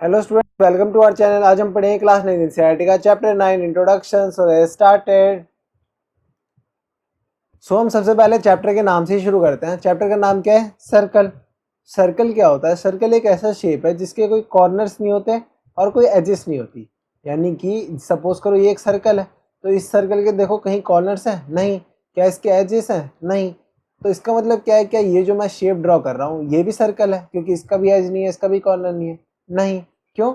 Hello student, welcome to our channel. आज हम पढ़ेंगे क्लास 9 एनसीईआरटी का चैप्टर 9 इंट्रोडक्शन। So started. हम सबसे पहले चैप्टर के नाम से ही शुरू करते हैं। चैप्टर का नाम क्या है? सर्कल। सर्कल क्या होता है? सर्कल एक ऐसा शेप है जिसके कोई कॉर्नर्स नहीं होते और कोई एजेस नहीं होती। यानी कि सपोज करो ये एक सर्कल है, तो इस सर्कल के देखो कहीं कॉर्नर्स हैं? नहीं। क्या इसके एजेस हैं? नहीं। तो इसका मतलब क्या है? क्या ये जो मैं शेप ड्रॉ कर रहा हूँ ये भी सर्कल है, क्योंकि इसका भी एज नहीं है, इसका भी कॉर्नर नहीं है? नहीं। क्यों?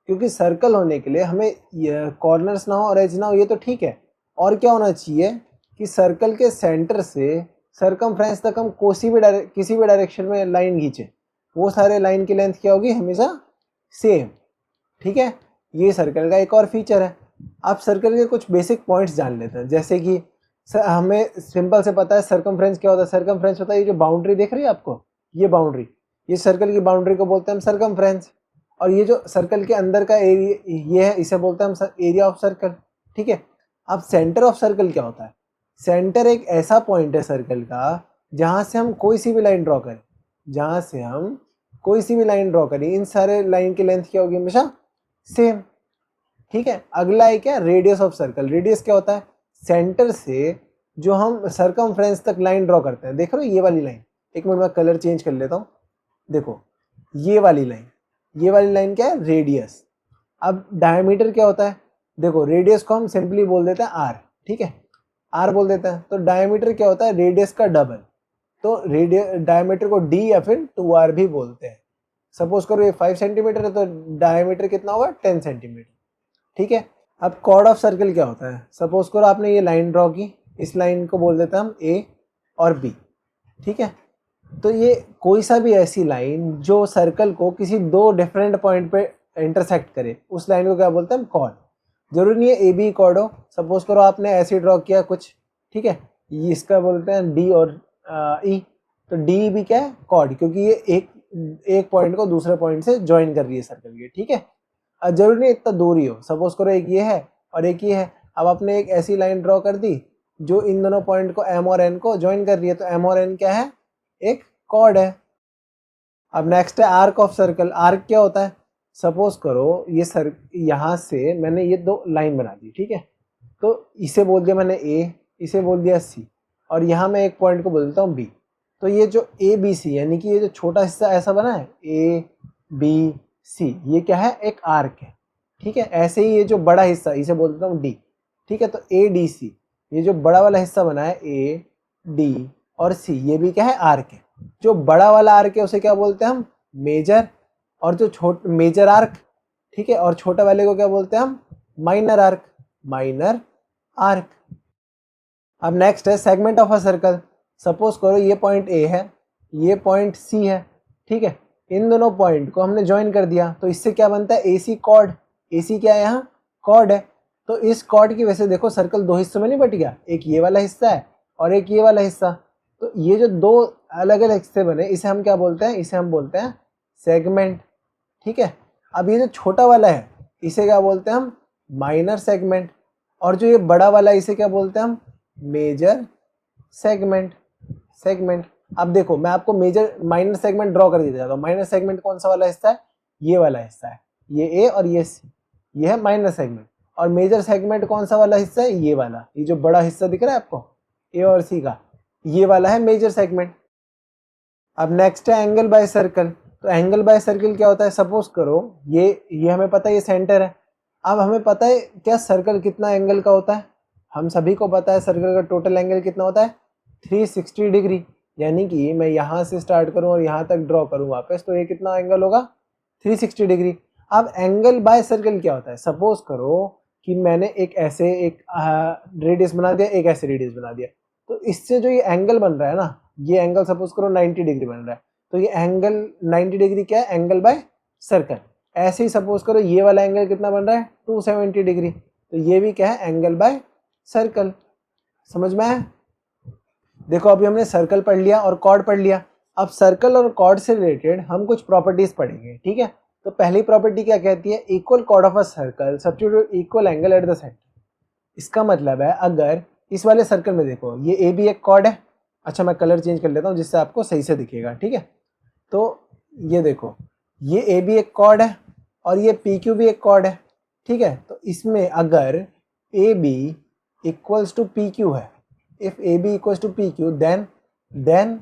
क्योंकि सर्कल होने के लिए हमें कॉर्नर्स ना हो और एज ना हो, ये तो ठीक है। और क्या होना चाहिए कि सर्कल के सेंटर से सरकमफ्रेंस तक हम किसी भी डायरेक्शन में लाइन खींचे, वो सारे लाइन की लेंथ क्या होगी? हमेशा सेम। ठीक है, ये सर्कल का एक और फीचर है। आप सर्कल के कुछ बेसिक पॉइंट्स जान लेते हैं, जैसे कि हमें सिंपल से पता है सरकमफ्रेंस क्या होता है। सरकमफ्रेंस होता है ये जो बाउंड्री दिख रही है आपको, ये बाउंड्री, ये सर्कल की बाउंड्री को बोलते हैं हम सरकमफ्रेंस। और ये जो सर्कल के अंदर का एरिया ये है, इसे बोलते हैं हम एरिया ऑफ सर्कल। ठीक है। अब सेंटर ऑफ सर्कल क्या होता है? सेंटर एक ऐसा पॉइंट है सर्कल का जहां से हम कोई सी भी लाइन ड्रॉ करें, जहां से हम कोई सी भी लाइन ड्रॉ करें, इन सारे लाइन की लेंथ क्या होगी? हमेशा सेम। ठीक है। अगला है क्या? Radius of circle. रेडियस क्या होता है? सेंटर से जो हम सरकमफ्रेंस तक लाइन ड्रॉ करते हैं, देख रहे हो ये वाली लाइन? एक मिनट में कलर चेंज कर लेता हूँ। देखो ये वाली लाइन, ये वाली लाइन क्या है? रेडियस। अब डायमीटर क्या होता है? देखो रेडियस को हम सिंपली बोल देते हैं आर। ठीक है, आर बोल देते हैं। तो डायमीटर क्या होता है? रेडियस का डबल। तो डायमीटर को डी या फिर 2r भी बोलते हैं। सपोज करो ये 5 सेंटीमीटर है, तो डायमीटर कितना होगा? 10 सेंटीमीटर। ठीक है। अब कॉर्ड ऑफ सर्कल क्या होता है? सपोज करो आपने ये लाइन ड्रॉ की, इस लाइन को बोल देते हैं हम ए और बी। ठीक है। तो ये कोई सा भी ऐसी लाइन जो सर्कल को किसी दो डिफरेंट पॉइंट पे इंटरसेक्ट करे, उस लाइन को क्या बोलते हैं? हम कॉर्ड। जरूरी नहीं है ए बी कॉर्ड हो। सपोज करो आपने ऐसे ड्रॉ किया कुछ, ठीक है, ये इसका बोलते हैं डी और ई। तो डी भी क्या है? कॉर्ड, क्योंकि ये एक पॉइंट को दूसरे पॉइंट से ज्वाइन कर रही है सर्कल के। ठीक है। जरूरी नहीं इतना दूर ही हो। सपोज करो एक ये है और एक ये है। अब आपने एक ऐसी लाइन ड्रॉ कर दी जो इन दोनों पॉइंट को एम और एन को ज्वाइन कर रही है, तो एम और एन क्या है? एक कॉर्ड है। अब नेक्स्ट है आर्क ऑफ सर्कल। आर्क क्या होता है? सपोज करो ये यहाँ से मैंने ये दो लाइन बना दी, ठीक है, तो इसे बोल दिया मैंने ए, इसे बोल दिया सी, और यहाँ मैं एक पॉइंट को बोल देता हूँ बी। तो ये जो ए बी सी, यानी कि ये जो छोटा हिस्सा ऐसा बना है ए बी सी, ये क्या है? एक आर्क है। ठीक है। ऐसे ही ये जो बड़ा हिस्सा, इसे बोल देता हूँ डी। ठीक है। तो ए डी सी, ये जो बड़ा वाला हिस्सा बना है ए डी और सी, ये भी क्या है? आर्क है। जो बड़ा वाला आर्क है उसे क्या बोलते हैं हम? मेजर। और जो मेजर आर्क, ठीक है, और छोटे वाले को क्या बोलते हैं हम? Minor arc. Minor arc. अब नेक्स्ट है segment of a circle. Suppose करो ये पॉइंट ए है, ये पॉइंट सी है। ठीक है। इन दोनों पॉइंट को हमने ज्वाइन कर दिया, तो इससे क्या बनता है? AC cord. एसी क्या है? यहाँ कॉर्ड है। तो इस कॉर्ड की वजह से देखो सर्कल दो हिस्सों में नहीं बट गया, एक ये वाला हिस्सा है और एक ये वाला हिस्सा। तो ये जो दो अलग अलग हिस्से बने, इसे हम क्या बोलते हैं? इसे हम बोलते हैं सेगमेंट। ठीक है। अब ये जो छोटा वाला है इसे क्या बोलते हैं हम? Minor segment. और जो ये बड़ा वाला है इसे क्या बोलते हैं हम? Major segment. सेगमेंट। अब देखो मैं आपको मेजर माइनर सेगमेंट ड्रॉ कर देता हूँ। माइनर सेगमेंट कौन सा वाला हिस्सा है? ये वाला हिस्सा है, ये ए और ये सी, ये है माइनर सेगमेंट। और मेजर सेगमेंट कौन सा वाला हिस्सा है? ये वाला, ये जो बड़ा हिस्सा दिख रहा है आपको ए और सी का, ये वाला है मेजर सेगमेंट। अब नेक्स्ट है एंगल बाय सर्कल। तो एंगल बाय सर्कल क्या होता है? सपोज करो ये हमें पता है ये सेंटर है। अब हमें पता है क्या सर्कल कितना एंगल का होता है? हम सभी को पता है सर्कल का टोटल एंगल कितना होता है? 360 डिग्री। यानी कि मैं यहाँ से स्टार्ट करूँ और यहाँ तक ड्रॉ करूँ वापस, तो ये कितना एंगल होगा? 360 डिग्री। अब एंगल बाय सर्कल क्या होता है? सपोज करो कि मैंने एक ऐसे एक रेडियस बना दिया, एक ऐसे रेडियस बना दिया, तो इससे जो ये एंगल बन रहा है ना, ये एंगल सपोज करो 90 डिग्री बन रहा है, तो ये एंगल 90 डिग्री क्या है? Angle by circle. ऐसे ही सपोज करो ये वाला एंगल कितना बन रहा है? 270 डिग्री, तो ये भी क्या है? Angle by circle. समझ में आया? देखो अभी हमने सर्कल पढ़ लिया और कॉर्ड पढ़ लिया। अब सर्कल और कॉर्ड से रिलेटेड हम कुछ प्रॉपर्टीज पढ़ेंगे। ठीक है। तो पहली प्रॉपर्टी क्या कहती है? Equal chord of a circle substitute equal angle eight the centre. इसका मतलब है अगर इस वाले सर्कल में देखो ये ए भी एक कॉर्ड है। अच्छा मैं कलर चेंज कर लेता हूँ जिससे आपको सही से दिखेगा। ठीक है। तो ये देखो ये ए भी एक कॉर्ड है और ये पी क्यू भी एक कॉर्ड है, ठीक है। तो इसमें अगर A B equals to P Q है, if A B equals to P Q then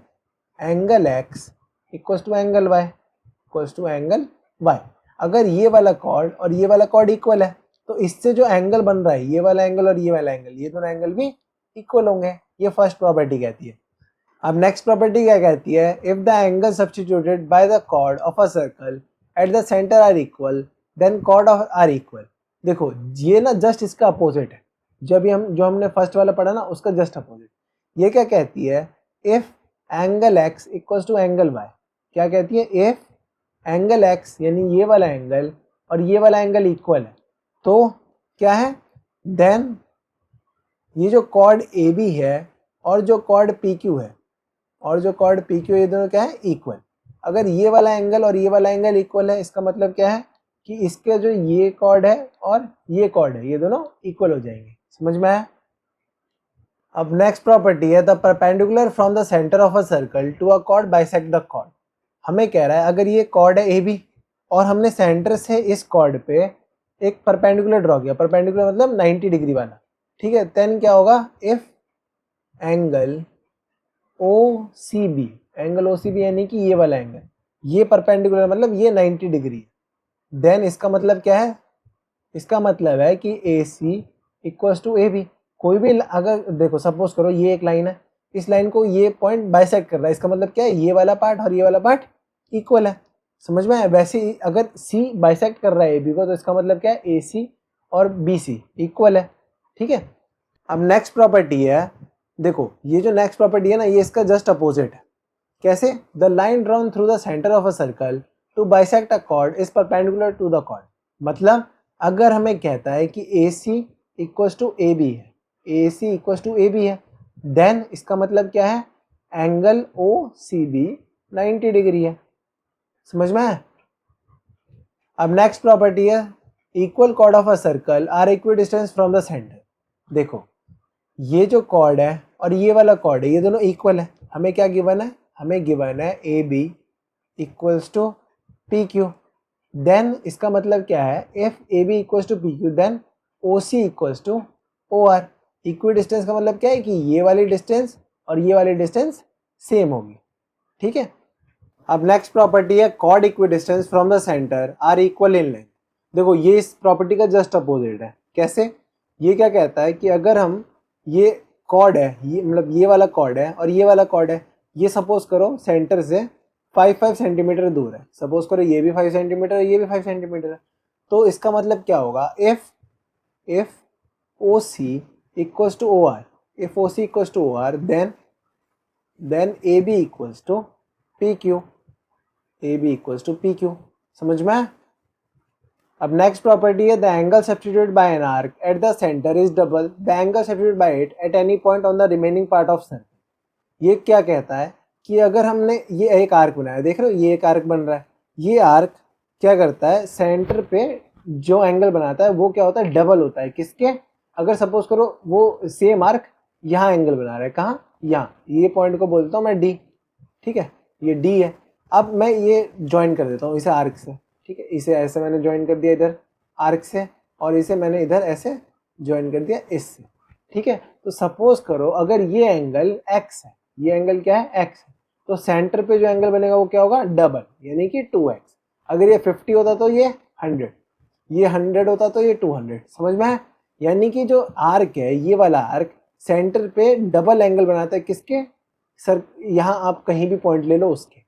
angle X equals to angle Y equals to angle Y. अगर ये वाला कॉर्ड और ये वाला कॉर्ड इक्वल है तो इससे जो एंगल बन रहा है, ये वाला एंगल और ये वाला एंगल, ये दोनों एंगल भी इक्वल होंगे। ये फर्स्ट प्रॉपर्टी कहती है। अब नेक्स्ट प्रॉपर्टी क्या कहती है, if the angle substituted by the chord of a circle at the centre are equal then chord of are equal. देखो ये ना जस्ट इसका अपोजिट है, जो हमने फर्स्ट वाला पढ़ा ना उसका जस्ट अपोजिट। ये क्या कहती है, if angle X equals to angle Y. क्या कहती है, इफ एंगल एक्स यानी ये वाला एंगल और ये वाला एंगल इक्वल है तो क्या है, देन ये जो कॉर्ड ए बी है और जो कॉर्ड पी क्यू है ये दोनों क्या है, इक्वल। अगर ये वाला एंगल और ये वाला एंगल इक्वल है इसका मतलब क्या है कि इसके जो ये कॉर्ड है और ये कॉर्ड है ये दोनों इक्वल हो जाएंगे। समझ में आया। अब नेक्स्ट प्रॉपर्टी है the perpendicular from the centre of a circle to a chord bisect the chord. हमें कह रहा है अगर ये कॉर्ड है ए बी और हमने सेंटर से इस कॉर्ड पे एक परपेंडिकुलर ड्रॉ किया, परपेंडिकुलर मतलब 90 डिग्री वाला, ठीक है। देन क्या होगा, if angle O C B, angle O C B यानी कि ये वाला एंगल, ये परपेंडिकुलर मतलब ये 90 डिग्री, देन इसका मतलब क्या है, इसका मतलब है कि A C equals to A B. कोई भी अगर देखो सपोज करो ये एक लाइन है, इस लाइन को ये पॉइंट बाइसेक्ट कर रहा है, इसका मतलब क्या है, ये वाला पार्ट और ये वाला पार्ट इक्वल है। समझ में आया। वैसे ही अगर सी बाइसेक्ट कर रहा है ए बी को तो इसका मतलब क्या है, ए सी और बी सी इक्वल है, ठीक है। अब नेक्स्ट प्रॉपर्टी है, देखो ये जो नेक्स्ट प्रॉपर्टी है ना ये इसका जस्ट अपोजिट है। कैसे, the line drawn through the centre of a circle to bisect a chord is perpendicular to the chord. मतलब अगर हमें कहता है कि A C equals to A B है, A C equals to A B है, देन इसका मतलब क्या है, angle O C B 90 degree है। समझ में आया। अब नेक्स्ट प्रॉपर्टी है equal chord of a circle are equidistant from the centre. देखो ये जो कॉर्ड है और ये वाला कॉर्ड है ये दोनों इक्वल है। हमें क्या गिवन है, हमें गिवन है A B equals to P Q. Then इसका मतलब क्या है, if A B equals to P Q then O C equals to O R. Equidistant का मतलब क्या है कि ये वाली डिस्टेंस और ये वाली डिस्टेंस सेम होगी, ठीक है। अब नेक्स्ट प्रॉपर्टी है chord equidistant from the centre are equal in length. देखो ये इस प्रॉपर्टी का जस्ट अपोजिट है। कैसे, ये क्या कहता है कि अगर हम ये कॉर्ड है, ये मतलब ये वाला कॉर्ड है और ये वाला कॉर्ड है, ये सपोज करो सेंटर से 5 सेंटीमीटर दूर है, सपोज करो ये भी 5 सेंटीमीटर ये भी 5 सेंटीमीटर है, तो इसका मतलब क्या होगा, if O C equals to O R, if O C equals to O R then A B equals to P Q, A B equals to P Q. समझ में। अब नेक्स्ट प्रॉपर्टी है the angle substituted by an arc at the centre is double the angle substituted by it at any point on the remaining part of circle. ये क्या कहता है कि अगर हमने ये एक आर्क बनाया, देख रहे हो ये एक आर्क बन रहा है, ये आर्क क्या करता है, सेंटर पे जो एंगल बनाता है वो क्या होता है, डबल होता है। किसके, अगर सपोज करो वो सेम आर्क यहाँ एंगल बना रहा है, कहाँ, यहाँ, ये पॉइंट को बोलता हूँ मैं डी, ठीक है, ये डी है। अब मैं ये ज्वाइन कर देता हूँ इसे आर्क से, ठीक है, इसे ऐसे मैंने ज्वाइन कर दिया इधर आर्क से और इसे मैंने इधर ऐसे ज्वाइन कर दिया इससे, ठीक है। तो सपोज करो अगर ये एंगल x है, ये एंगल क्या है, x है, तो सेंटर पे जो एंगल बनेगा वो क्या होगा, डबल, यानी कि 2x। अगर ये 50 होता तो ये 100, ये 100 होता तो ये 200। समझ में है। यानी कि जो आर्क है ये वाला आर्क सेंटर पे डबल एंगल बनाता है, किसके, सर यहाँ आप कहीं भी पॉइंट ले लो उसके।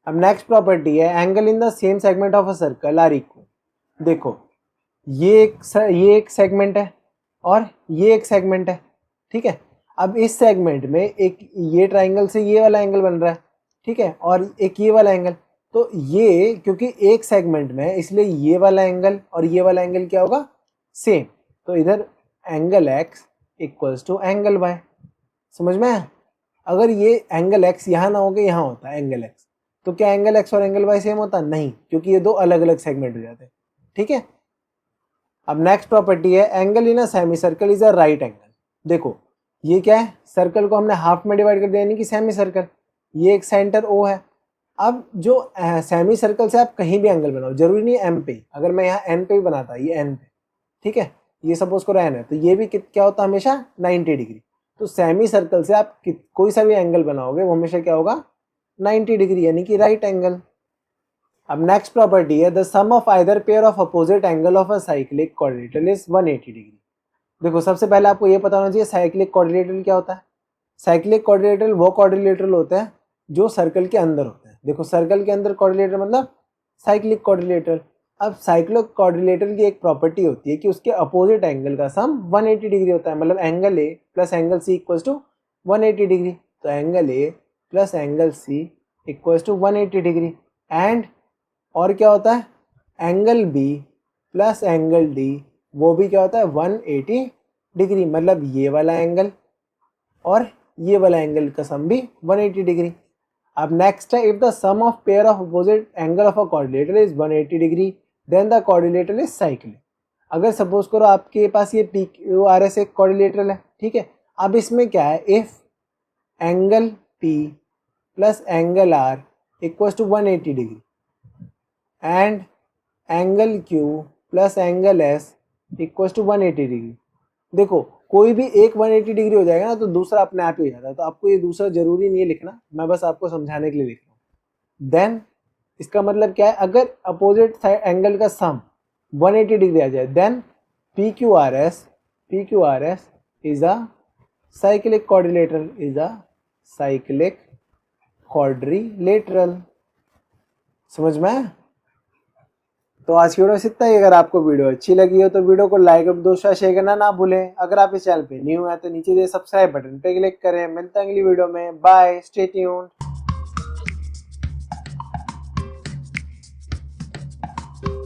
अब नेक्स्ट प्रॉपर्टी है angle in the same segment of a circle are equal. देखो ये एक सेगमेंट है और ये एक सेगमेंट है, ठीक है। अब इस सेगमेंट में एक ये ट्राइंगल से ये वाला एंगल बन रहा है, ठीक है, और एक ये वाला एंगल, तो ये क्योंकि एक सेगमेंट में है इसलिए ये वाला एंगल और ये वाला एंगल क्या होगा, सेम। तो इधर angle x equals to angle y। समझ में है। अगर ये एंगल x यहाँ ना होगा यहाँ होता है एंगल x, तो क्या एंगल x और एंगल y सेम होता, नहीं, क्योंकि ये दो अलग अलग सेगमेंट हो जाते हैं, ठीक है। अब नेक्स्ट प्रॉपर्टी है angle in a semi circle is a right angle. देखो ये क्या है, सर्कल को हमने हाफ में डिवाइड कर दिया यानी कि सेमी सर्कल, ये एक सेंटर O है। अब जो सेमी सर्कल से आप कहीं भी एंगल बनाओ, जरूरी नहीं एम पे, अगर मैं यहाँ एन पे भी बनाता, ये एन पे, ठीक है, ये सपोज करो एन है, तो ये भी क्या होता है हमेशा 90 डिग्री। तो सेमी सर्कल से आप कोई सा भी एंगल बनाओगे वो हमेशा क्या होगा 90 डिग्री, यानी कि राइट एंगल। अब नेक्स्ट प्रॉपर्टी है the sum of either pair of opposite angle of a cyclic quadrilateral is 180 degree. देखो सबसे पहले आपको ये पता होना चाहिए साइक्लिक क्वाड्रिलेटरल क्या होता है। साइक्लिक क्वाड्रिलेटरल वो क्वाड्रिलेटरल होता है जो सर्कल के अंदर होता है। देखो सर्कल के अंदर क्वाड्रिलेटरल मतलब साइक्लिक क्वाड्रिलेटरल। अब साइक्लिक क्वाड्रिलेटरल की एक प्रॉपर्टी होती है कि उसके अपोजिट एंगल का सम 180 डिग्री होता है, मतलब angle A plus angle C equals to 180 degree. तो angle A plus angle C equals to 180 degree. And और क्या होता है angle B plus angle D, वो भी क्या होता है 180 डिग्री, मतलब ये वाला एंगल और ये वाला एंगल का सम भी 180 डिग्री। अब नेक्स्ट है if the sum of pair of opposite angle of a quadrilateral is 180 degree then the quadrilateral is cyclic. अगर सपोज करो आपके पास ये पी क्यू आर एस एक क्वाड्रिलेटरल है, ठीक है। अब इसमें क्या है if angle P plus angle R equals to 180 degree and angle Q plus angle S equals to 180 degree. देखो कोई भी एक 180 डिग्री हो जाएगा ना तो दूसरा अपने आप ही हो जाता है, तो आपको ये दूसरा जरूरी नहीं है लिखना, मैं बस आपको समझाने के लिए लिख रहा हूँ। देन इसका मतलब क्या है अगर अपोजिट साइड एंगल का सम 180 डिग्री आ जाए then P Q R S is a cyclic quadrilateral. समझ में आया? तो आज की वीडियो बस इतना ही। अगर आपको वीडियो अच्छी लगी हो तो वीडियो को लाइक और दोस्तों शेयर करना ना भूलें। अगर आप इस चैनल पे न्यू हैं तो नीचे दिए सब्सक्राइब बटन पे क्लिक करें। मिलते हैं अगली वीडियो में। Bye, stay tuned.